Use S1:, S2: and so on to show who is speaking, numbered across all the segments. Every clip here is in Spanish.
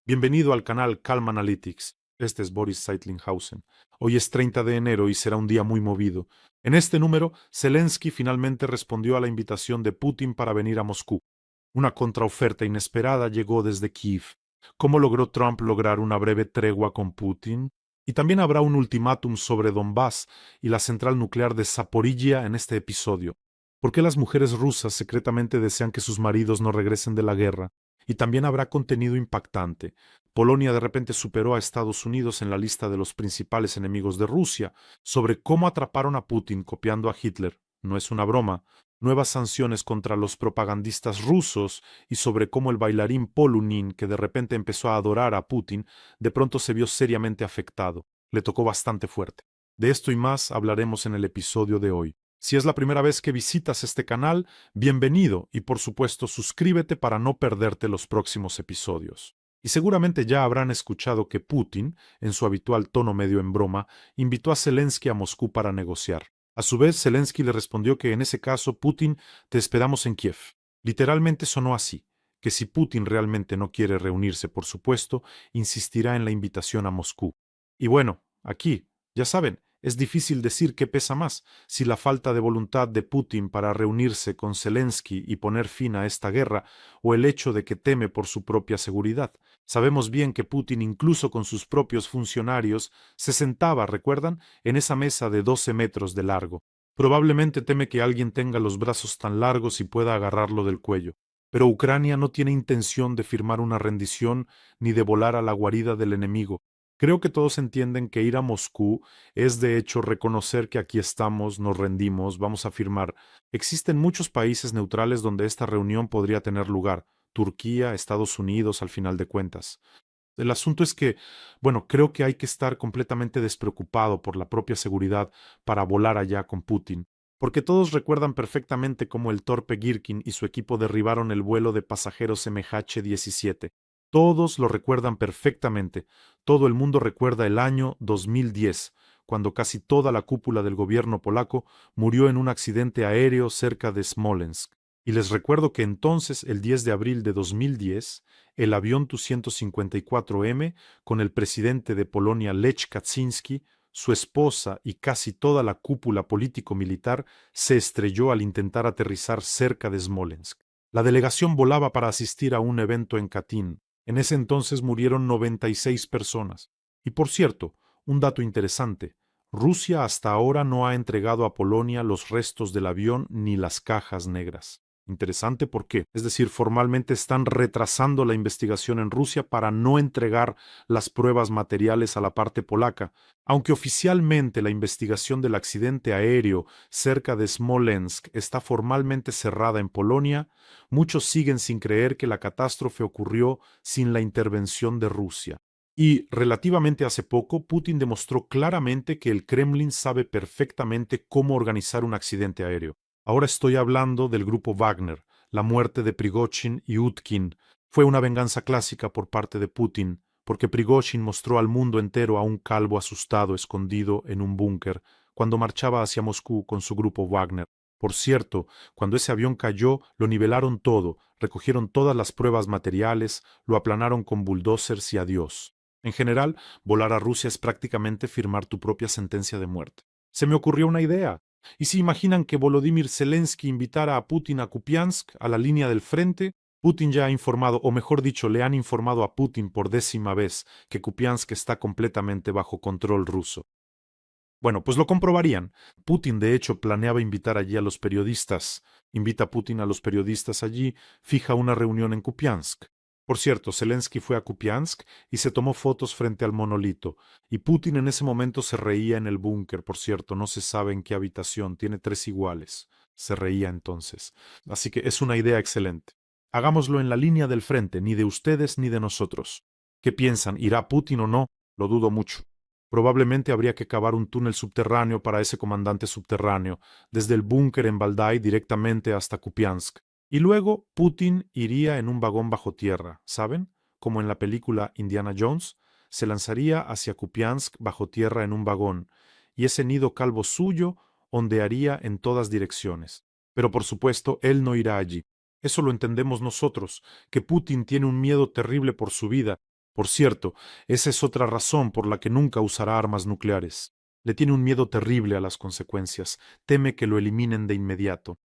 S1: Bienvenido al canal Calm Analytics. Este es Boris Zeitlinghausen. Hoy es 30 de enero y será un día muy movido. En este número, Zelensky finalmente respondió a la invitación de Putin para venir a Moscú. Una contraoferta inesperada llegó desde Kiev. ¿Cómo logró Trump lograr una breve tregua con Putin? Y también habrá un ultimátum sobre Donbass y la central nuclear de Zaporizhia en este episodio. ¿Por qué las mujeres rusas secretamente desean que sus maridos no regresen de la guerra? Y también habrá contenido impactante. Polonia de repente superó a Estados Unidos en la lista de los principales enemigos de Rusia, sobre cómo atraparon a Putin copiando a Hitler. No es una broma. Nuevas sanciones contra los propagandistas rusos y sobre cómo el bailarín Polunin, que de repente empezó a adorar a Putin, de pronto se vio seriamente afectado. Le tocó bastante fuerte. De esto y más hablaremos en el episodio de hoy. Si es la primera vez que visitas este canal, bienvenido y por supuesto suscríbete para no perderte los próximos episodios. Y seguramente ya habrán escuchado que Putin, en su habitual tono medio en broma, invitó a Zelensky a Moscú para negociar. A su vez, Zelensky le respondió que en ese caso, Putin, te esperamos en Kiev. Literalmente sonó así, que si Putin realmente no quiere reunirse, por supuesto, insistirá en la invitación a Moscú. Y bueno, aquí, ya saben, es difícil decir qué pesa más, si la falta de voluntad de Putin para reunirse con Zelensky y poner fin a esta guerra, o el hecho de que teme por su propia seguridad. Sabemos bien que Putin, incluso con sus propios funcionarios, se sentaba, ¿recuerdan?, en esa mesa de 12 metros de largo. Probablemente teme que alguien tenga los brazos tan largos y pueda agarrarlo del cuello. Pero Ucrania no tiene intención de firmar una rendición ni de volar a la guarida del enemigo. Creo que todos entienden que ir a Moscú es de hecho reconocer que aquí estamos, nos rendimos, vamos a firmar. Existen muchos países neutrales donde esta reunión podría tener lugar. Turquía, Estados Unidos, al final de cuentas. El asunto es que, bueno, creo que hay que estar completamente despreocupado por la propia seguridad para volar allá con Putin, porque todos recuerdan perfectamente cómo el torpe Girkin y su equipo derribaron el vuelo de pasajeros MH17. Todos lo recuerdan perfectamente. Todo el mundo recuerda el año 2010, cuando casi toda la cúpula del gobierno polaco murió en un accidente aéreo cerca de Smolensk. Y les recuerdo que entonces, el 10 de abril de 2010, el avión Tu-154M, con el presidente de Polonia Lech Kaczynski, su esposa y casi toda la cúpula político-militar, se estrelló al intentar aterrizar cerca de Smolensk. La delegación volaba para asistir a un evento en Katyn. En ese entonces murieron 96 personas. Y por cierto, un dato interesante, Rusia hasta ahora no ha entregado a Polonia los restos del avión ni las cajas negras. Interesante, ¿por qué? Es decir, formalmente están retrasando la investigación en Rusia para no entregar las pruebas materiales a la parte polaca, aunque oficialmente la investigación del accidente aéreo cerca de Smolensk está formalmente cerrada en Polonia. Muchos siguen sin creer que la catástrofe ocurrió sin la intervención de Rusia. Y relativamente hace poco, Putin demostró claramente que el Kremlin sabe perfectamente cómo organizar un accidente aéreo. Ahora estoy hablando del grupo Wagner. La muerte de Prigozhin y Utkin fue una venganza clásica por parte de Putin, porque Prigozhin mostró al mundo entero a un calvo asustado escondido en un búnker cuando marchaba hacia Moscú con su grupo Wagner. Por cierto, cuando ese avión cayó, lo nivelaron todo, recogieron todas las pruebas materiales, lo aplanaron con bulldozers y adiós. En general, volar a Rusia es prácticamente firmar tu propia sentencia de muerte. Se me ocurrió una idea. ¿Y si imaginan que Volodymyr Zelensky invitara a Putin a Kupiansk, a la línea del frente? Putin ya ha informado, o mejor dicho, le han informado a Putin por 10ª vez que Kupiansk está completamente bajo control ruso. Bueno, pues lo comprobarían. Putin, de hecho, planeaba invitar allí a los periodistas. Invita a Putin a los periodistas allí, fija una reunión en Kupiansk. Por cierto, Zelensky fue a Kupiansk y se tomó fotos frente al monolito. Y Putin en ese momento se reía en el búnker, por cierto, no se sabe en qué habitación, tiene 3 iguales. Se reía entonces. Así que es una idea excelente. Hagámoslo en la línea del frente, ni de ustedes ni de nosotros. ¿Qué piensan? ¿Irá Putin o no? Lo dudo mucho. Probablemente habría que cavar un túnel subterráneo para ese comandante subterráneo, desde el búnker en Valdai directamente hasta Kupiansk. Y luego Putin iría en un vagón bajo tierra, ¿saben? Como en la película Indiana Jones, se lanzaría hacia Kupiansk bajo tierra en un vagón, y ese nido calvo suyo ondearía en todas direcciones. Pero por supuesto, él no irá allí. Eso lo entendemos nosotros, que Putin tiene un miedo terrible por su vida, Por cierto, esa es otra razón por la que nunca usará armas nucleares. Le tiene un miedo terrible a las consecuencias, teme que lo eliminen de inmediato.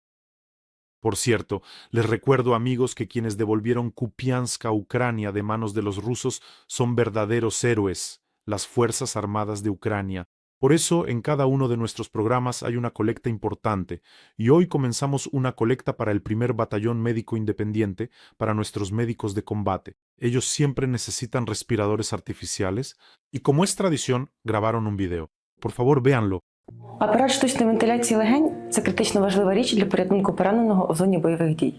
S1: Por cierto, les recuerdo, amigos, que quienes devolvieron Kupiansk a Ucrania de manos de los rusos son verdaderos héroes, las Fuerzas Armadas de Ucrania. Por eso, en cada uno de nuestros programas hay una colecta importante, y hoy comenzamos una colecta para el primer batallón médico independiente, para nuestros médicos de combate. Ellos siempre necesitan respiradores artificiales, y como es tradición, grabaron un video. Por favor, véanlo.
S2: Апарат штучної вентиляції легень – це критично важлива річ для порятунку пораненого у зоні бойових дій.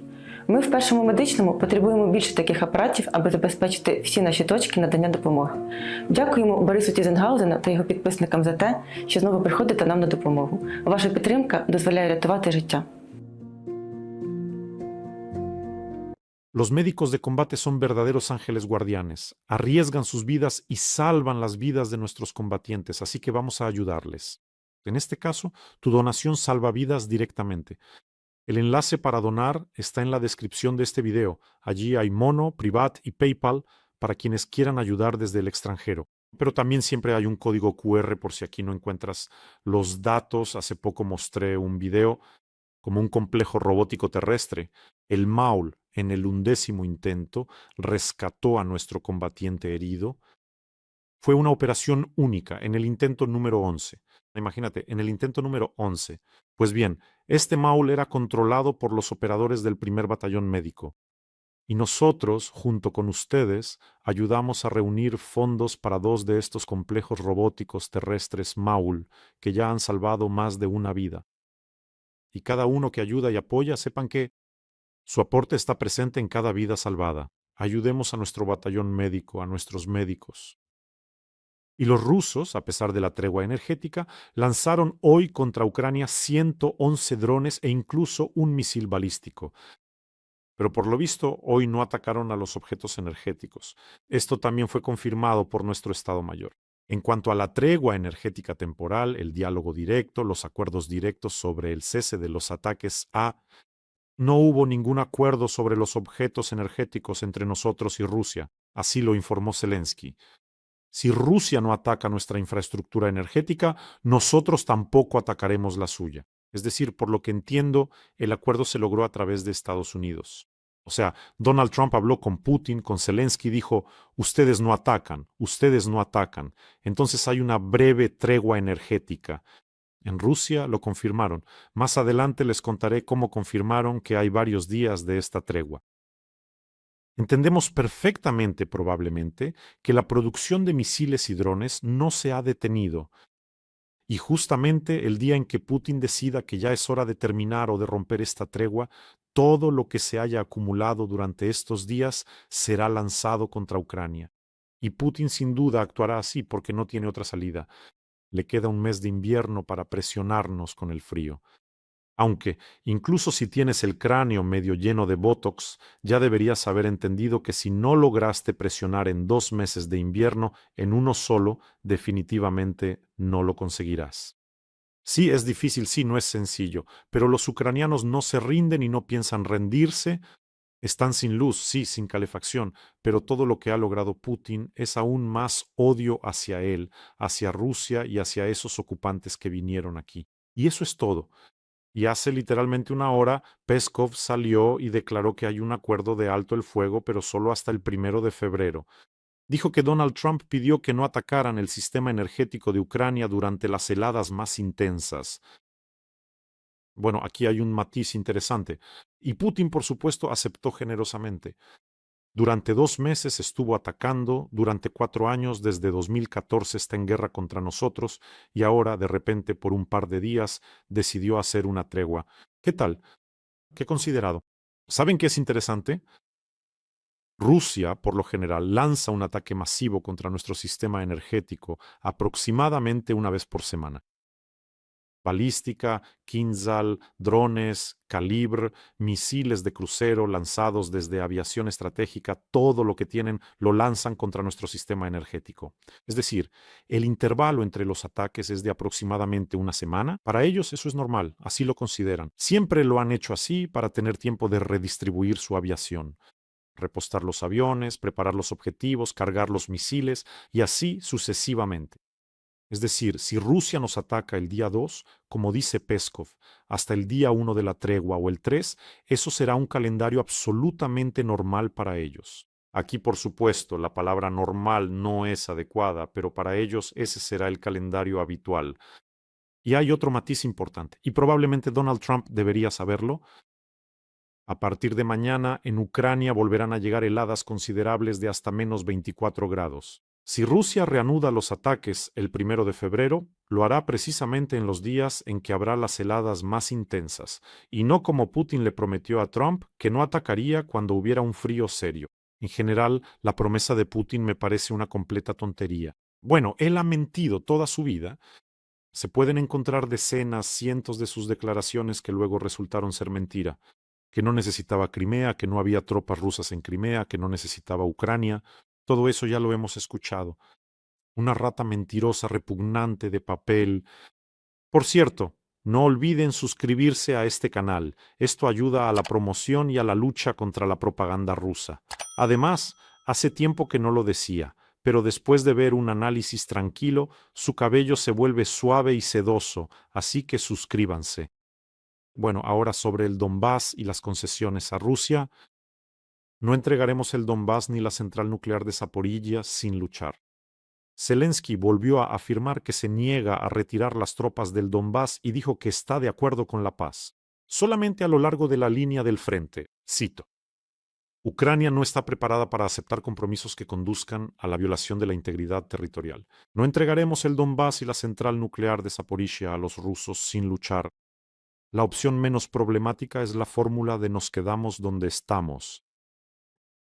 S2: Ми в першому медичному потребуємо більше таких апаратів, аби забезпечити всі наші точки надання допомоги. Дякуємо Борису Тізенгаузену та його підписникам за те, що знову приходите нам на допомогу. Ваша підтримка дозволяє рятувати життя.
S1: Los médicos de combate son verdaderos ángeles guardianes, arriesgan sus vidas y salvan las vidas de nuestros combatientes, así que vamos a ayudarles. En este caso, tu donación salva vidas directamente. El enlace para donar está en la descripción de este video. Allí hay Mono, Privat y PayPal para quienes quieran ayudar desde el extranjero. Pero también siempre hay un código QR por si aquí no encuentras los datos. Hace poco mostré un video como un complejo robótico terrestre. El Maul, en el 11º intento, rescató a nuestro combatiente herido. Fue una operación única en el intento número 11. Imagínate, en el intento número 11. Pues bien, este Maul era controlado por los operadores del primer batallón médico. Y nosotros, junto con ustedes, ayudamos a reunir fondos para 2 de estos complejos robóticos terrestres Maul, que ya han salvado más de una vida. Y cada uno que ayuda y apoya, sepan que su aporte está presente en cada vida salvada. Ayudemos a nuestro batallón médico, a nuestros médicos. Y los rusos, a pesar de la tregua energética, lanzaron hoy contra Ucrania 111 drones e incluso un misil balístico. Pero por lo visto, hoy no atacaron a los objetos energéticos. Esto también fue confirmado por nuestro Estado Mayor. En cuanto a la tregua energética temporal, el diálogo directo, los acuerdos directos sobre el cese de los ataques no hubo ningún acuerdo sobre los objetos energéticos entre nosotros y Rusia, así lo informó Zelensky. Si Rusia no ataca nuestra infraestructura energética, nosotros tampoco atacaremos la suya. Es decir, por lo que entiendo, el acuerdo se logró a través de Estados Unidos. O sea, Donald Trump habló con Putin, con Zelensky, dijo, ustedes no atacan, ustedes no atacan. Entonces hay una breve tregua energética. En Rusia lo confirmaron. Más adelante les contaré cómo confirmaron que hay varios días de esta tregua. Entendemos perfectamente, probablemente, que la producción de misiles y drones no se ha detenido. Y justamente el día en que Putin decida que ya es hora de terminar o de romper esta tregua, todo lo que se haya acumulado durante estos días será lanzado contra Ucrania. Y Putin sin duda actuará así porque no tiene otra salida. Le queda un mes de invierno para presionarnos con el frío. Aunque, incluso si tienes el cráneo medio lleno de Botox, ya deberías haber entendido que si no lograste presionar en 2 meses de invierno, en uno solo, definitivamente no lo conseguirás. Sí, es difícil, sí, no es sencillo, pero los ucranianos no se rinden y no piensan rendirse. Están sin luz, sí, sin calefacción, pero todo lo que ha logrado Putin es aún más odio hacia él, hacia Rusia y hacia esos ocupantes que vinieron aquí. Y eso es todo. Y hace literalmente una hora, Peskov salió y declaró que hay un acuerdo de alto el fuego, pero solo hasta el 1 de febrero. Dijo que Donald Trump pidió que no atacaran el sistema energético de Ucrania durante las heladas más intensas. Bueno, aquí hay un matiz interesante. Y Putin, por supuesto, aceptó generosamente. Durante 2 meses estuvo atacando, durante 4 años, desde 2014 está en guerra contra nosotros y ahora, de repente, por un par de días, decidió hacer una tregua. ¿Qué tal? ¿Qué considerado? ¿Saben qué es interesante? Rusia, por lo general, lanza un ataque masivo contra nuestro sistema energético aproximadamente una vez por semana. Balística, Kinzhal, drones, Kalibr, misiles de crucero lanzados desde aviación estratégica, todo lo que tienen lo lanzan contra nuestro sistema energético. Es decir, el intervalo entre los ataques es de aproximadamente una semana. Para ellos eso es normal, así lo consideran. Siempre lo han hecho así para tener tiempo de redistribuir su aviación. repostar los aviones, preparar los objetivos, cargar los misiles y así sucesivamente. Es decir, si Rusia nos ataca el día 2, como dice Peskov, hasta el día 1 de la tregua o el 3, eso será un calendario absolutamente normal para ellos. Aquí, por supuesto, la palabra normal no es adecuada, pero para ellos ese será el calendario habitual. Y hay otro matiz importante, y probablemente Donald Trump debería saberlo. A partir de mañana, en Ucrania volverán a llegar heladas considerables de hasta menos 24 grados. Si Rusia reanuda los ataques el 1 de febrero, lo hará precisamente en los días en que habrá las heladas más intensas, y no como Putin le prometió a Trump, que no atacaría cuando hubiera un frío serio. En general, la promesa de Putin me parece una completa tontería. Bueno, él ha mentido toda su vida. Se pueden encontrar decenas, cientos de sus declaraciones que luego resultaron ser mentira. Que no necesitaba Crimea, que no había tropas rusas en Crimea, que no necesitaba Ucrania. Todo eso ya lo hemos escuchado. Una rata mentirosa, repugnante, de papel. Por cierto, no olviden suscribirse a este canal. Esto ayuda a la promoción y a la lucha contra la propaganda rusa. Además, hace tiempo que no lo decía, pero después de ver un análisis tranquilo, su cabello se vuelve suave y sedoso, así que suscríbanse. Bueno, ahora sobre el Donbass y las concesiones a Rusia. No entregaremos el Donbass ni la central nuclear de Zaporilla sin luchar. Zelensky volvió a afirmar que se niega a retirar las tropas del Donbass y dijo que está de acuerdo con la paz, solamente a lo largo de la línea del frente. Cito: Ucrania no está preparada para aceptar compromisos que conduzcan a la violación de la integridad territorial. No entregaremos el Donbass y la central nuclear de Zaporilla a los rusos sin luchar. La opción menos problemática es la fórmula de nos quedamos donde estamos.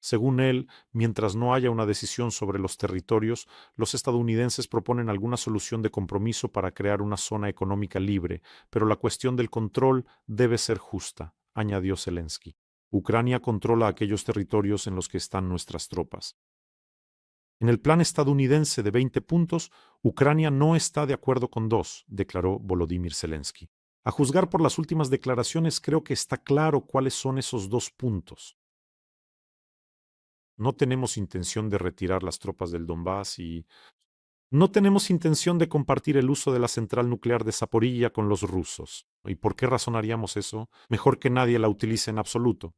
S1: Según él, mientras no haya una decisión sobre los territorios, los estadounidenses proponen alguna solución de compromiso para crear una zona económica libre, pero la cuestión del control debe ser justa, añadió Zelensky. Ucrania controla aquellos territorios en los que están nuestras tropas. En el plan estadounidense de 20 puntos, Ucrania no está de acuerdo con 2, declaró Volodymyr Zelensky. A juzgar por las últimas declaraciones, creo que está claro cuáles son esos 2 puntos. No tenemos intención de retirar las tropas del Donbass y no tenemos intención de compartir el uso de la central nuclear de Zaporilla con los rusos. ¿Y por qué razonaríamos eso? Mejor que nadie la utilice en absoluto.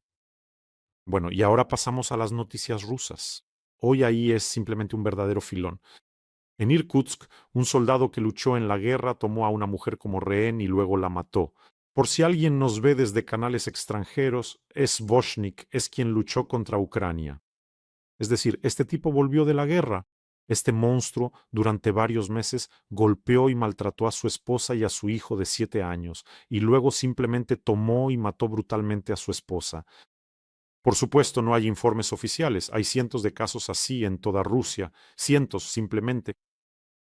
S1: Bueno, y ahora pasamos a las noticias rusas. Hoy ahí es simplemente un verdadero filón. En Irkutsk, un soldado que luchó en la guerra tomó a una mujer como rehén y luego la mató. Por si alguien nos ve desde canales extranjeros, Voshnik es quien luchó contra Ucrania. Es decir, este tipo volvió de la guerra. Este monstruo, durante varios meses, golpeó y maltrató a su esposa y a su hijo de 7 años, y luego simplemente tomó y mató brutalmente a su esposa. Por supuesto, no hay informes oficiales. Hay cientos de casos así en toda Rusia, cientos simplemente.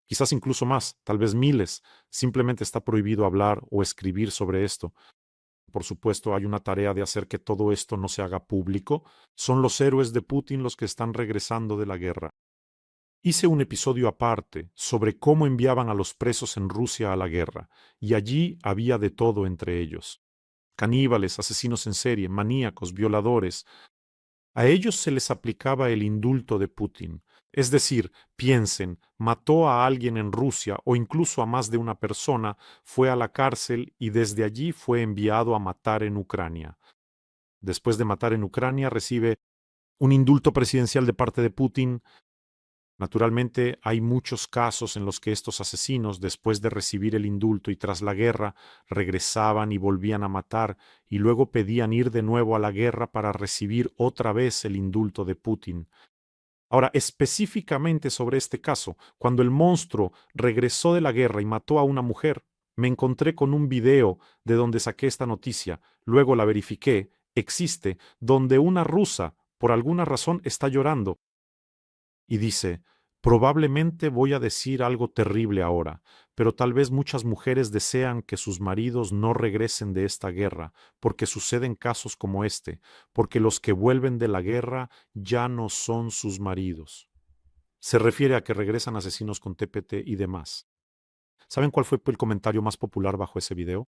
S1: Quizás incluso más, tal vez miles. Simplemente está prohibido hablar o escribir sobre esto. Por supuesto, hay una tarea de hacer que todo esto no se haga público. Son los héroes de Putin los que están regresando de la guerra. Hice un episodio aparte sobre cómo enviaban a los presos en Rusia a la guerra, y allí había de todo entre ellos. Caníbales, asesinos en serie, maníacos, violadores. A ellos se les aplicaba el indulto de Putin. Es decir, piensen, mató a alguien en Rusia o incluso a más de una persona, fue a la cárcel y desde allí fue enviado a matar en Ucrania. Después de matar en Ucrania recibe un indulto presidencial de parte de Putin. Naturalmente, hay muchos casos en los que estos asesinos, después de recibir el indulto y tras la guerra, regresaban y volvían a matar, y luego pedían ir de nuevo a la guerra para recibir otra vez el indulto de Putin. Ahora, específicamente sobre este caso, cuando el monstruo regresó de la guerra y mató a una mujer, me encontré con un video de donde saqué esta noticia, luego la verifiqué, existe, donde una rusa, por alguna razón, está llorando y dice: probablemente voy a decir algo terrible ahora, pero tal vez muchas mujeres desean que sus maridos no regresen de esta guerra, porque suceden casos como este, porque los que vuelven de la guerra ya no son sus maridos. Se refiere a que regresan asesinos con TPT y demás. ¿Saben cuál fue el comentario más popular bajo ese video?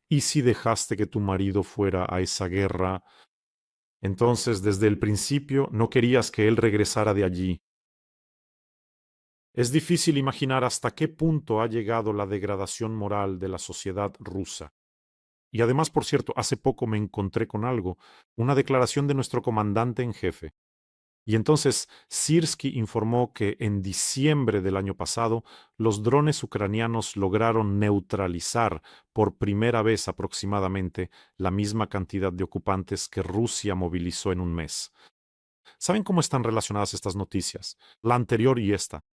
S1: ¿Y si dejaste que tu marido fuera a esa guerra? Entonces, desde el principio, no querías que él regresara de allí. Es difícil imaginar hasta qué punto ha llegado la degradación moral de la sociedad rusa. Y además, por cierto, hace poco me encontré con algo, una declaración de nuestro comandante en jefe. Y entonces Sirsky informó que en diciembre del año pasado los drones ucranianos lograron neutralizar por primera vez aproximadamente la misma cantidad de ocupantes que Rusia movilizó en un mes. ¿Saben cómo están relacionadas estas noticias? La anterior y esta.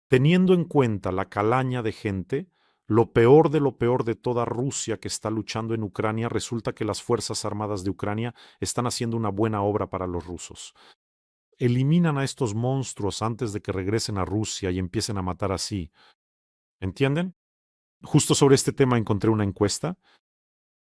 S1: Teniendo en cuenta la calaña de gente, lo peor de toda Rusia que está luchando en Ucrania, resulta que las Fuerzas Armadas de Ucrania están haciendo una buena obra para los rusos. Eliminan a estos monstruos antes de que regresen a Rusia y empiecen a matar así. ¿Entienden? Justo sobre este tema encontré una encuesta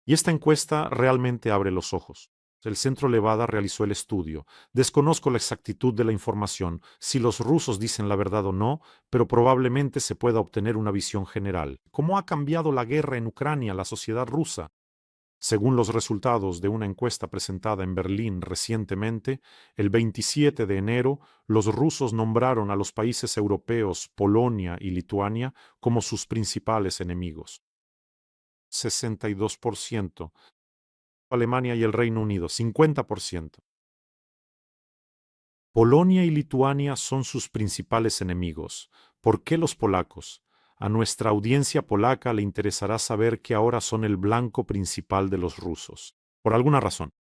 S1: y esta encuesta realmente abre los ojos. El Centro Levada realizó el estudio. Desconozco la exactitud de la información, si los rusos dicen la verdad o no, pero probablemente se pueda obtener una visión general. ¿Cómo ha cambiado la guerra en Ucrania, la sociedad rusa? Según los resultados de una encuesta presentada en Berlín recientemente, el 27 de enero, los rusos nombraron a los países europeos Polonia y Lituania como sus principales enemigos. 62%. Alemania y el Reino Unido, 50%. Polonia y Lituania son sus principales enemigos. ¿Por qué los polacos? A nuestra audiencia polaca le interesará saber que ahora son el blanco principal de los rusos, por alguna razón.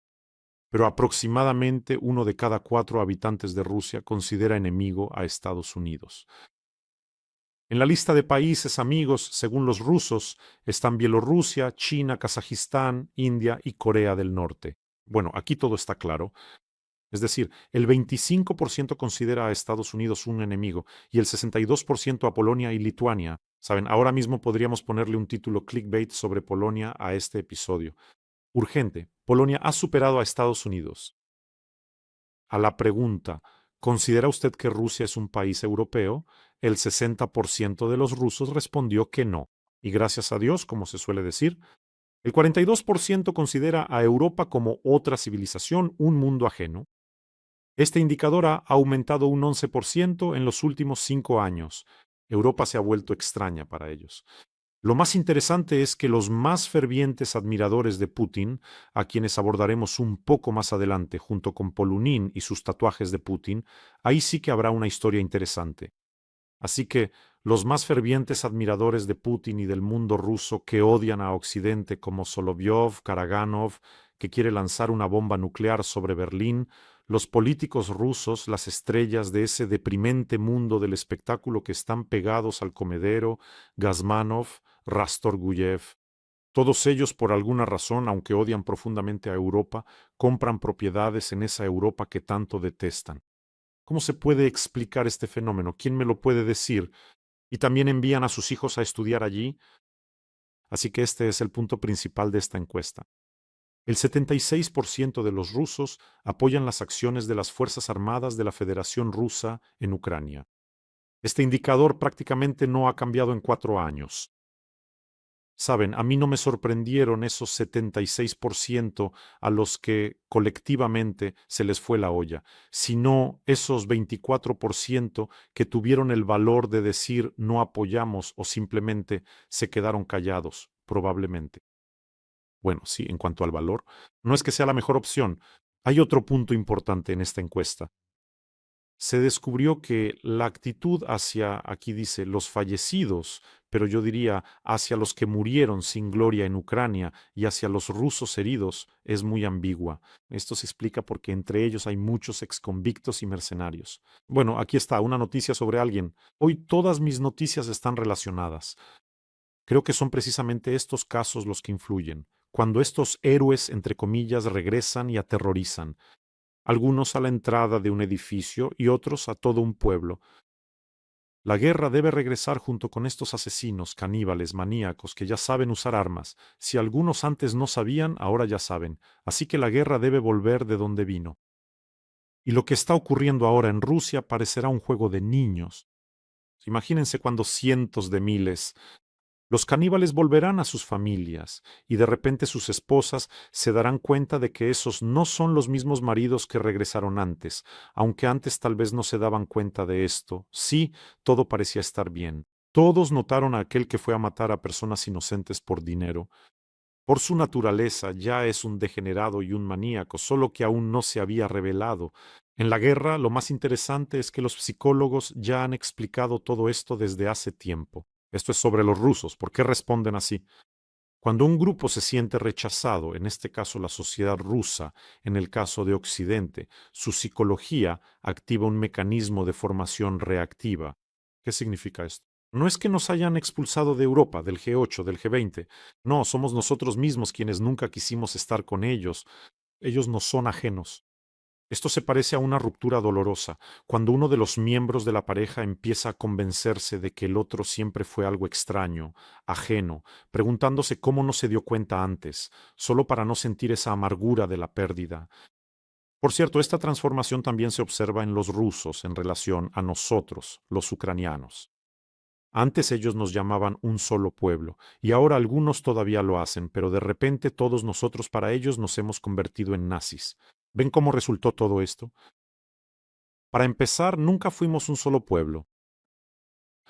S1: Pero aproximadamente 1 de cada 4 habitantes de Rusia considera enemigo a Estados Unidos. En la lista de países amigos, según los rusos, están Bielorrusia, China, Kazajistán, India y Corea del Norte. Bueno, aquí todo está claro. Es decir, el 25% considera a Estados Unidos un enemigo y el 62% a Polonia y Lituania. Saben, ahora mismo podríamos ponerle un título clickbait sobre Polonia a este episodio. Urgente, Polonia ha superado a Estados Unidos. A la pregunta, ¿considera usted que Rusia es un país europeo? El 60% de los rusos respondió que no. Y gracias a Dios, como se suele decir, el 42% considera a Europa como otra civilización, un mundo ajeno. Este indicador ha aumentado un 11% en los últimos 5 años. Europa se ha vuelto extraña para ellos. Lo más interesante es que los más fervientes admiradores de Putin, a quienes abordaremos un poco más adelante junto con Polunin y sus tatuajes de Putin, ahí sí que habrá una historia interesante. Así que los más fervientes admiradores de Putin y del mundo ruso que odian a Occidente como Solovyov, Karaganov, que quiere lanzar una bomba nuclear sobre Berlín, los políticos rusos, las estrellas de ese deprimente mundo del espectáculo que están pegados al comedero, Gazmanov, Rastorguyev. Todos ellos, por alguna razón, aunque odian profundamente a Europa, compran propiedades en esa Europa que tanto detestan. ¿Cómo se puede explicar este fenómeno? ¿Quién me lo puede decir? Y también envían a sus hijos a estudiar allí. Así que este es el punto principal de esta encuesta. El 76% de los rusos apoyan las acciones de las Fuerzas Armadas de la Federación Rusa en Ucrania. Este indicador prácticamente no ha cambiado en 4 años. Saben, a mí no me sorprendieron esos 76% a los que colectivamente se les fue la olla, sino esos 24% que tuvieron el valor de decir no apoyamos o simplemente se quedaron callados, probablemente. Bueno, sí, en cuanto al valor, no es que sea la mejor opción. Hay otro punto importante en esta encuesta. Se descubrió que la actitud hacia, aquí dice, los fallecidos, pero yo diría hacia los que murieron sin gloria en Ucrania y hacia los rusos heridos, es muy ambigua. Esto se explica porque entre ellos hay muchos exconvictos y mercenarios. Bueno, aquí está una noticia sobre alguien. Hoy todas mis noticias están relacionadas. Creo que son precisamente estos casos los que influyen, cuando estos héroes, entre comillas, regresan y aterrorizan, algunos a la entrada de un edificio y otros a todo un pueblo. La guerra debe regresar junto con estos asesinos, caníbales, maníacos, que ya saben usar armas. Si algunos antes no sabían, ahora ya saben. Así que la guerra debe volver de donde vino. Y lo que está ocurriendo ahora en Rusia parecerá un juego de niños. Imagínense cuando cientos de miles, Los caníbales volverán a sus familias y de repente sus esposas se darán cuenta de que esos no son los mismos maridos que regresaron antes, aunque antes tal vez no se daban cuenta de esto. Sí, todo parecía estar bien. Todos notaron a aquel que fue a matar a personas inocentes por dinero. Por su naturaleza ya es un degenerado y un maníaco, solo que aún no se había revelado. En la guerra, lo más interesante es que los psicólogos ya han explicado todo esto desde hace tiempo. Esto es sobre los rusos. ¿Por qué responden así? Cuando un grupo se siente rechazado, en este caso la sociedad rusa, en el caso de Occidente, su psicología activa un mecanismo de formación reactiva. ¿Qué significa esto? No es que nos hayan expulsado de Europa, del G8, del G20. No, somos nosotros mismos quienes nunca quisimos estar con ellos. Ellos nos son ajenos. Esto se parece a una ruptura dolorosa, cuando uno de los miembros de la pareja empieza a convencerse de que el otro siempre fue algo extraño, ajeno, preguntándose cómo no se dio cuenta antes, solo para no sentir esa amargura de la pérdida. Por cierto, esta transformación también se observa en los rusos en relación a nosotros, los ucranianos. Antes ellos nos llamaban un solo pueblo, y ahora algunos todavía lo hacen, pero de repente todos nosotros para ellos nos hemos convertido en nazis. ¿Ven cómo resultó todo esto? Para empezar, nunca fuimos un solo pueblo.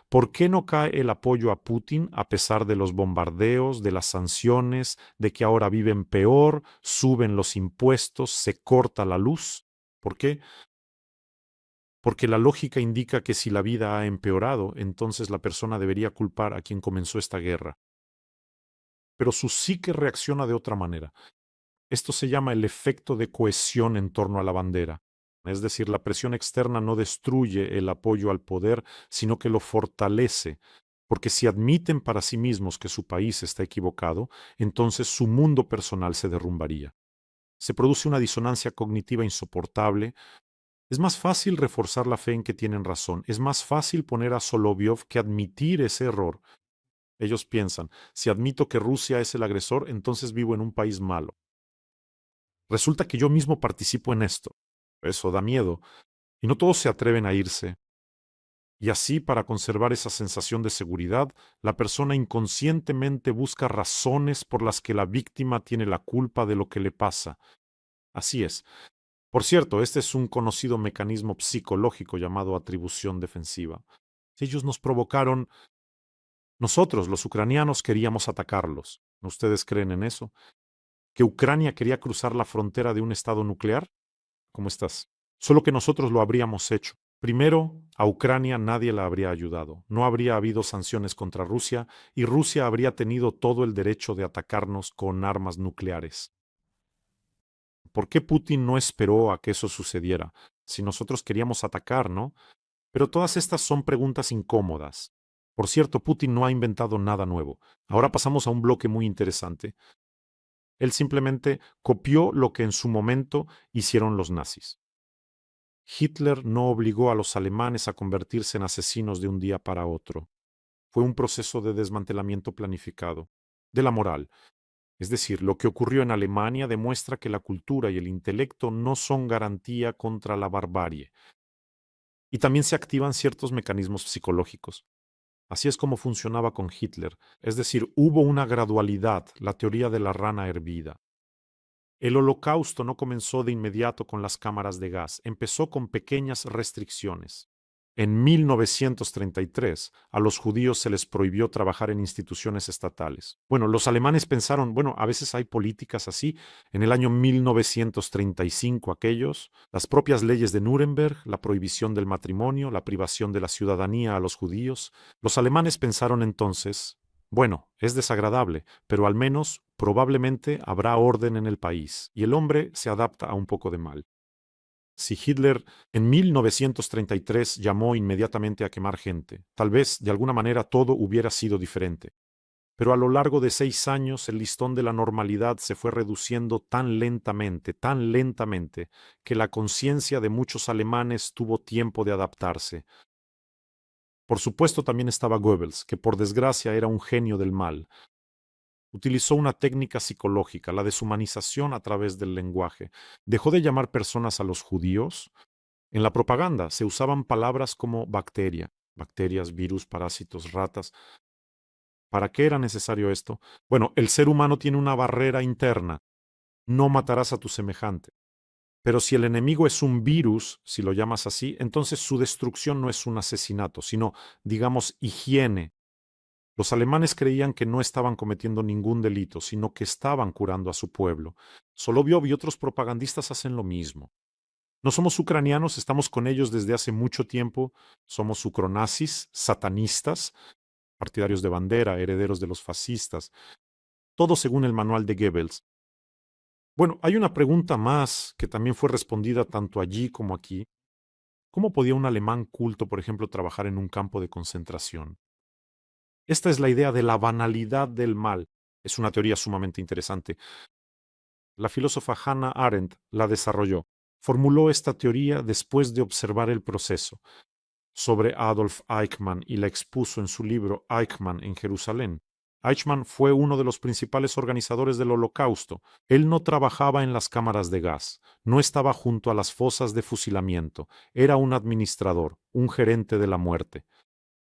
S1: ¿Por qué no cae el apoyo a Putin a pesar de los bombardeos, de las sanciones, de que ahora viven peor, suben los impuestos, se corta la luz? ¿Por qué? Porque la lógica indica que si la vida ha empeorado, entonces la persona debería culpar a quien comenzó esta guerra. Pero su psique reacciona de otra manera. Esto se llama el efecto de cohesión en torno a la bandera. Es decir, la presión externa no destruye el apoyo al poder, sino que lo fortalece, porque si admiten para sí mismos que su país está equivocado, entonces su mundo personal se derrumbaría. Se produce una disonancia cognitiva insoportable. Es más fácil reforzar la fe en que tienen razón, es más fácil poner a Solovyov que admitir ese error. Ellos piensan, si admito que Rusia es el agresor, entonces vivo en un país malo. Resulta que yo mismo participo en esto. Eso da miedo. Y no todos se atreven a irse. Y así, para conservar esa sensación de seguridad, la persona inconscientemente busca razones por las que la víctima tiene la culpa de lo que le pasa. Así es. Por cierto, este es un conocido mecanismo psicológico llamado atribución defensiva. Ellos nos provocaron. Nosotros, los ucranianos, queríamos atacarlos. ¿Ustedes creen en eso? ¿Que Ucrania quería cruzar la frontera de un estado nuclear? ¿Cómo estás? Solo que nosotros lo habríamos hecho. Primero, a Ucrania nadie la habría ayudado. No habría habido sanciones contra Rusia y Rusia habría tenido todo el derecho de atacarnos con armas nucleares. ¿Por qué Putin no esperó a que eso sucediera? Si nosotros queríamos atacar, ¿no? Pero todas estas son preguntas incómodas. Por cierto, Putin no ha inventado nada nuevo. Ahora pasamos a un bloque muy interesante. Él simplemente copió lo que en su momento hicieron los nazis. Hitler no obligó a los alemanes a convertirse en asesinos de un día para otro. Fue un proceso de desmantelamiento planificado, de la moral. Es decir, lo que ocurrió en Alemania demuestra que la cultura y el intelecto no son garantía contra la barbarie. Y también se activan ciertos mecanismos psicológicos. Así es como funcionaba con Hitler. Es decir, hubo una gradualidad, la teoría de la rana hervida. El holocausto no comenzó de inmediato con las cámaras de gas, empezó con pequeñas restricciones. En 1933, a los judíos se les prohibió trabajar en instituciones estatales. Bueno, los alemanes pensaron, bueno, a veces hay políticas así. En el año 1935, las propias leyes de Nuremberg, la prohibición del matrimonio, la privación de la ciudadanía a los judíos. Los alemanes pensaron entonces, bueno, es desagradable, pero al menos probablemente habrá orden en el país y el hombre se adapta a un poco de mal. Si Hitler en 1933 llamó inmediatamente a quemar gente, tal vez de alguna manera todo hubiera sido diferente. Pero a lo largo de 6 años el listón de la normalidad se fue reduciendo tan lentamente, que la conciencia de muchos alemanes tuvo tiempo de adaptarse. Por supuesto también estaba Goebbels, que por desgracia era un genio del mal. Utilizó una técnica psicológica, la deshumanización a través del lenguaje. Dejó de llamar personas a los judíos. En la propaganda se usaban palabras como bacteria, bacterias, virus, parásitos, ratas. ¿Para qué era necesario esto? Bueno, el ser humano tiene una barrera interna. No matarás a tu semejante. Pero si el enemigo es un virus, si lo llamas así, entonces su destrucción no es un asesinato, sino, digamos, higiene. Los alemanes creían que no estaban cometiendo ningún delito, sino que estaban curando a su pueblo. Solovyov y otros propagandistas hacen lo mismo. No somos ucranianos, estamos con ellos desde hace mucho tiempo. Somos ucronazis, satanistas, partidarios de bandera, herederos de los fascistas. Todo según el manual de Goebbels. Bueno, hay una pregunta más que también fue respondida tanto allí como aquí. ¿Cómo podía un alemán culto, por ejemplo, trabajar en un campo de concentración? Esta es la idea de la banalidad del mal. Es una teoría sumamente interesante. La filósofa Hannah Arendt la desarrolló. Formuló esta teoría después de observar el proceso sobre Adolf Eichmann y la expuso en su libro Eichmann en Jerusalén. Eichmann fue uno de los principales organizadores del Holocausto. Él no trabajaba en las cámaras de gas, no estaba junto a las fosas de fusilamiento, era un administrador, un gerente de la muerte.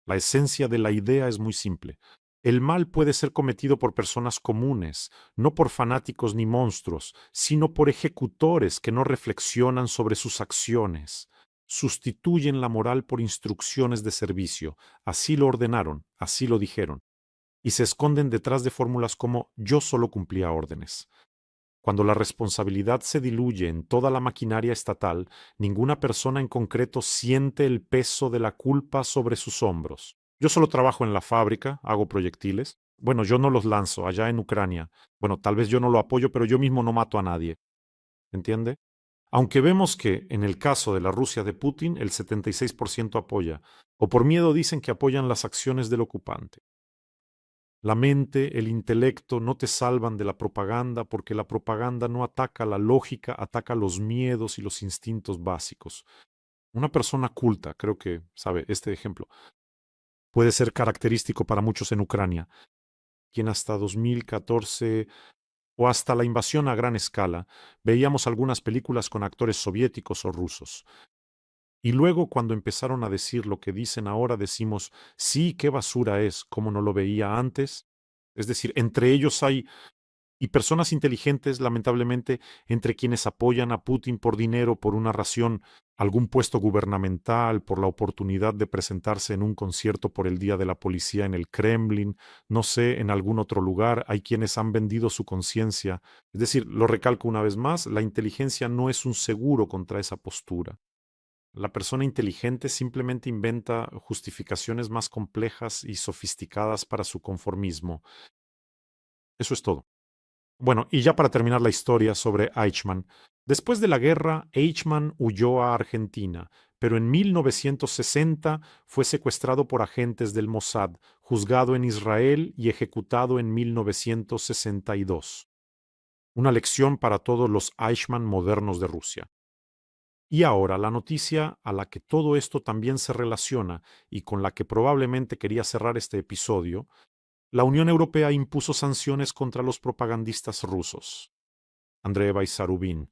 S1: La esencia de la idea es muy simple. El mal puede ser cometido por personas comunes, no por fanáticos ni monstruos, sino por ejecutores que no reflexionan sobre sus acciones. Sustituyen la moral por instrucciones de servicio. Así lo ordenaron, así lo dijeron. Y se esconden detrás de fórmulas como yo solo cumplía órdenes. Cuando la responsabilidad se diluye en toda la maquinaria estatal, ninguna persona en concreto siente el peso de la culpa sobre sus hombros. Yo solo trabajo en la fábrica, hago proyectiles. Bueno, yo no los lanzo allá en Ucrania. Bueno, tal vez yo no lo apoyo, pero yo mismo no mato a nadie. ¿Entiende? Aunque vemos que, en el caso de la Rusia de Putin, el 76% apoya, o por miedo dicen que apoyan las acciones del ocupante. La mente, el intelecto no te salvan de la propaganda porque la propaganda no ataca la lógica, ataca los miedos y los instintos básicos. Una persona culta, creo que sabe este ejemplo, puede ser característico para muchos en Ucrania, quien hasta 2014 o hasta la invasión a gran escala veíamos algunas películas con actores soviéticos o rusos. Y luego cuando empezaron a decir lo que dicen ahora decimos, sí, qué basura es, como no lo veía antes. Es decir, entre ellos hay y personas inteligentes, lamentablemente, entre quienes apoyan a Putin por dinero, por una ración, algún puesto gubernamental, por la oportunidad de presentarse en un concierto por el Día de la Policía en el Kremlin, no sé, en algún otro lugar, hay quienes han vendido su conciencia. Es decir, lo recalco una vez más, la inteligencia no es un seguro contra esa postura. La persona inteligente simplemente inventa justificaciones más complejas y sofisticadas para su conformismo. Eso es todo. Bueno, y ya para terminar la historia sobre Eichmann. Después de la guerra, Eichmann huyó a Argentina, pero en 1960 fue secuestrado por agentes del Mossad, juzgado en Israel y ejecutado en 1962. Una lección para todos los Eichmann modernos de Rusia. Y ahora la noticia a la que todo esto también se relaciona y con la que probablemente quería cerrar este episodio, la Unión Europea impuso sanciones contra los propagandistas rusos. Andreeva y Zarubin.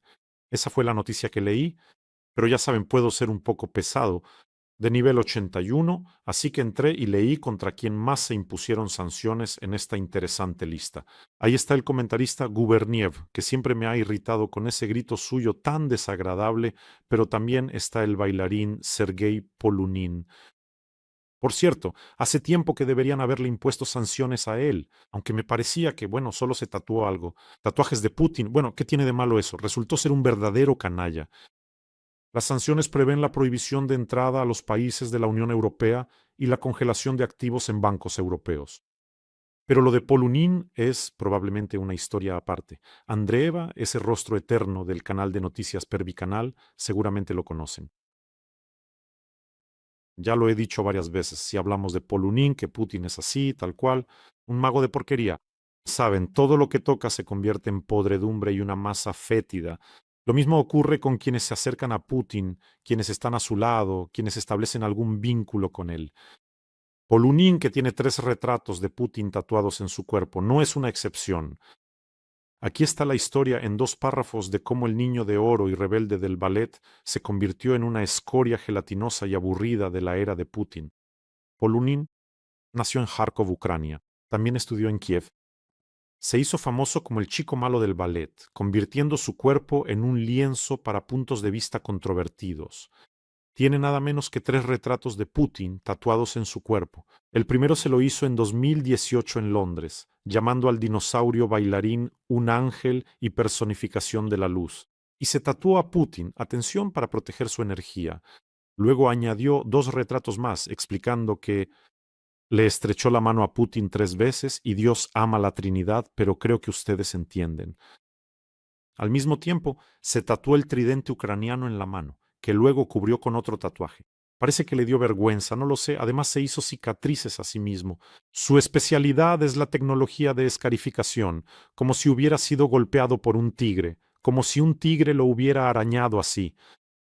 S1: Esa fue la noticia que leí, pero ya saben, puedo ser un poco pesado, de nivel 81, así que entré y leí contra quien más se impusieron sanciones en esta interesante lista. Ahí está el comentarista Guberniev, que siempre me ha irritado con ese grito suyo tan desagradable, pero también está el bailarín Sergei Polunin. Por cierto, hace tiempo que deberían haberle impuesto sanciones a él, aunque me parecía que, bueno, solo se tatuó algo. Tatuajes de Putin, bueno, ¿qué tiene de malo eso? Resultó ser un verdadero canalla. Las sanciones prevén la prohibición de entrada a los países de la Unión Europea y la congelación de activos en bancos europeos. Pero lo de Polunin es probablemente una historia aparte. Andreeva, ese rostro eterno del canal de noticias Pervicanal, seguramente lo conocen. Ya lo he dicho varias veces, si hablamos de Polunin, que Putin es así, tal cual, un mago de porquería. Saben, todo lo que toca se convierte en podredumbre y una masa fétida. Lo mismo ocurre con quienes se acercan a Putin, quienes están a su lado, quienes establecen algún vínculo con él. Polunin, que tiene 3 retratos de Putin tatuados en su cuerpo, no es una excepción. Aquí está la historia en 2 párrafos de cómo el niño de oro y rebelde del ballet se convirtió en una escoria gelatinosa y aburrida de la era de Putin. Polunin nació en Kharkov, Ucrania. También estudió en Kiev. Se hizo famoso como el chico malo del ballet, convirtiendo su cuerpo en un lienzo para puntos de vista controvertidos. Tiene nada menos que 3 retratos de Putin tatuados en su cuerpo. El primero se lo hizo en 2018 en Londres, llamando al dinosaurio bailarín un ángel y personificación de la luz. Y se tatuó a Putin, atención, para proteger su energía. Luego añadió 2 retratos más, explicando que le estrechó la mano a Putin 3 veces y Dios ama la Trinidad, pero creo que ustedes entienden. Al mismo tiempo, se tatuó el tridente ucraniano en la mano, que luego cubrió con otro tatuaje. Parece que le dio vergüenza, no lo sé. Además se hizo cicatrices a sí mismo. Su especialidad es la tecnología de escarificación, como si hubiera sido golpeado por un tigre, como si un tigre lo hubiera arañado así.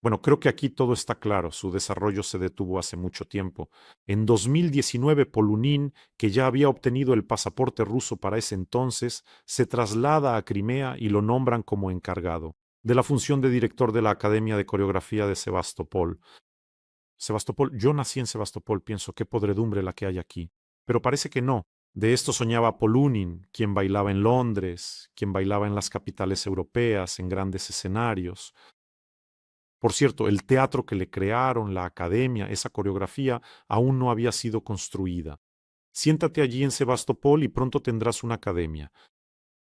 S1: Bueno, creo que aquí todo está claro. Su desarrollo se detuvo hace mucho tiempo. En 2019, Polunin, que ya había obtenido el pasaporte ruso para ese entonces, se traslada a Crimea y lo nombran como encargado de la función de director de la Academia de Coreografía de Sebastopol. Sebastopol, yo nací en Sebastopol, pienso qué podredumbre la que hay aquí. Pero parece que no. De esto soñaba Polunin, quien bailaba en Londres, quien bailaba en las capitales europeas, en grandes escenarios. Por cierto, el teatro que le crearon, la academia, esa coreografía, aún no había sido construida. Siéntate allí en Sebastopol y pronto tendrás una academia.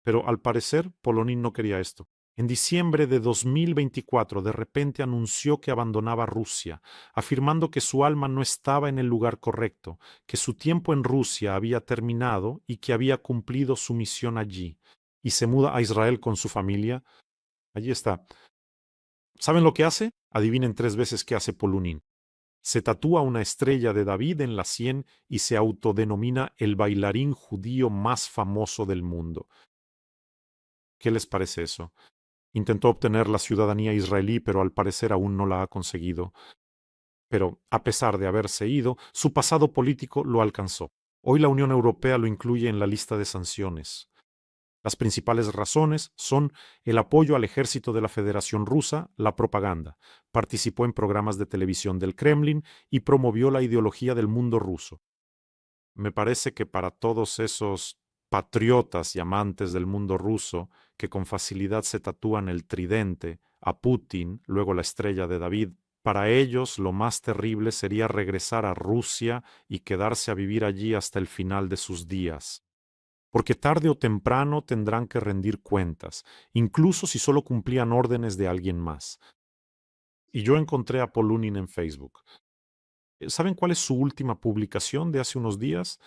S1: Pero al parecer, Polonín no quería esto. En diciembre de 2024, de repente anunció que abandonaba Rusia, afirmando que su alma no estaba en el lugar correcto, que su tiempo en Rusia había terminado y que había cumplido su misión allí. Y se muda a Israel con su familia. Allí está. ¿Saben lo que hace? Adivinen 3 veces qué hace Polunin. Se tatúa una estrella de David en la sien y se autodenomina el bailarín judío más famoso del mundo. ¿Qué les parece eso? Intentó obtener la ciudadanía israelí, pero al parecer aún no la ha conseguido. Pero, a pesar de haberse ido, su pasado político lo alcanzó. Hoy la Unión Europea lo incluye en la lista de sanciones. Las principales razones son el apoyo al ejército de la Federación Rusa, la propaganda, participó en programas de televisión del Kremlin y promovió la ideología del mundo ruso. Me parece que para todos esos patriotas y amantes del mundo ruso que con facilidad se tatúan el tridente, a Putin, luego la estrella de David, para ellos lo más terrible sería regresar a Rusia y quedarse a vivir allí hasta el final de sus días, porque tarde o temprano tendrán que rendir cuentas, incluso si solo cumplían órdenes de alguien más. Y yo encontré a Polunin en Facebook. ¿Saben cuál es su última publicación de hace unos días?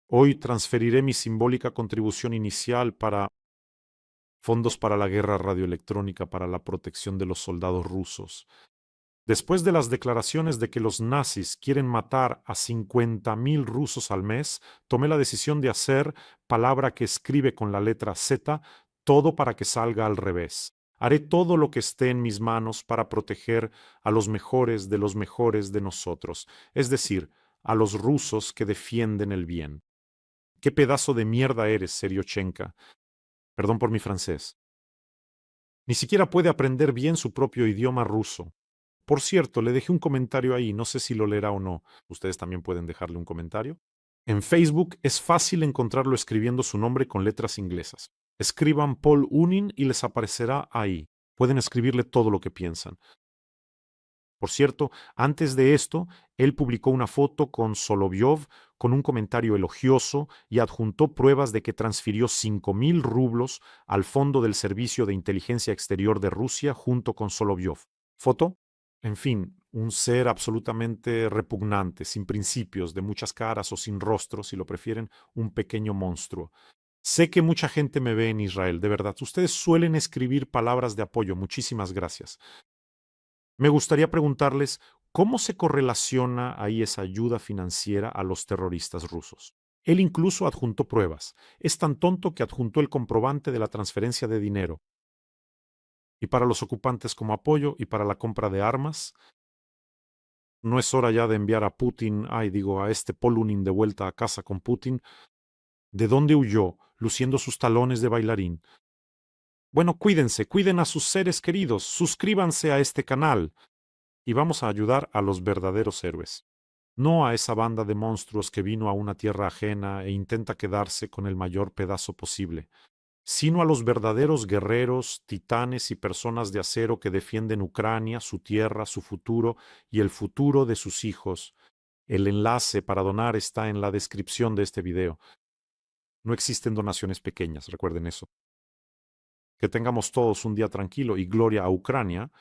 S1: Hoy transferiré mi simbólica contribución inicial para fondos para la guerra radioelectrónica para la protección de los soldados rusos. Después de las declaraciones de que los nazis quieren matar a 50.000 rusos al mes, tomé la decisión de hacer, palabra que escribe con la letra Z, todo para que salga al revés. Haré todo lo que esté en mis manos para proteger a los mejores de nosotros, es decir, a los rusos que defienden el bien. ¿Qué pedazo de mierda eres, Seriochenka? Perdón por mi francés. Ni siquiera puede aprender bien su propio idioma ruso. Por cierto, le dejé un comentario ahí, no sé si lo leerá o no. Ustedes también pueden dejarle un comentario. En Facebook es fácil encontrarlo escribiendo su nombre con letras inglesas. Escriban Paul Unin y les aparecerá ahí. Pueden escribirle todo lo que piensan. Por cierto, antes de esto, él publicó una foto con Solovyov con un comentario elogioso y adjuntó pruebas de que transfirió 5.000 rublos al Fondo del Servicio de Inteligencia Exterior de Rusia junto con Solovyov. ¿Foto? En fin, un ser absolutamente repugnante, sin principios, de muchas caras o sin rostro, si lo prefieren, un pequeño monstruo. Sé que mucha gente me ve en Israel, de verdad. Ustedes suelen escribir palabras de apoyo. Muchísimas gracias. Me gustaría preguntarles cómo se correlaciona ahí esa ayuda financiera a los terroristas rusos. Él incluso adjuntó pruebas. Es tan tonto que adjuntó el comprobante de la transferencia de dinero. Y para los ocupantes como apoyo y para la compra de armas, no es hora ya de enviar a Putin, a este Polunin de vuelta a casa con Putin. ¿De dónde huyó, luciendo sus talones de bailarín? Bueno, cuídense, cuiden a sus seres queridos, suscríbanse a este canal y vamos a ayudar a los verdaderos héroes. no a esa banda de monstruos que vino a una tierra ajena e intenta quedarse con el mayor pedazo posible, sino a los verdaderos guerreros, titanes y personas de acero que defienden Ucrania, su tierra, su futuro y el futuro de sus hijos. El enlace para donar está en la descripción de este video. No existen donaciones pequeñas, recuerden eso. Que tengamos todos un día tranquilo y gloria a Ucrania,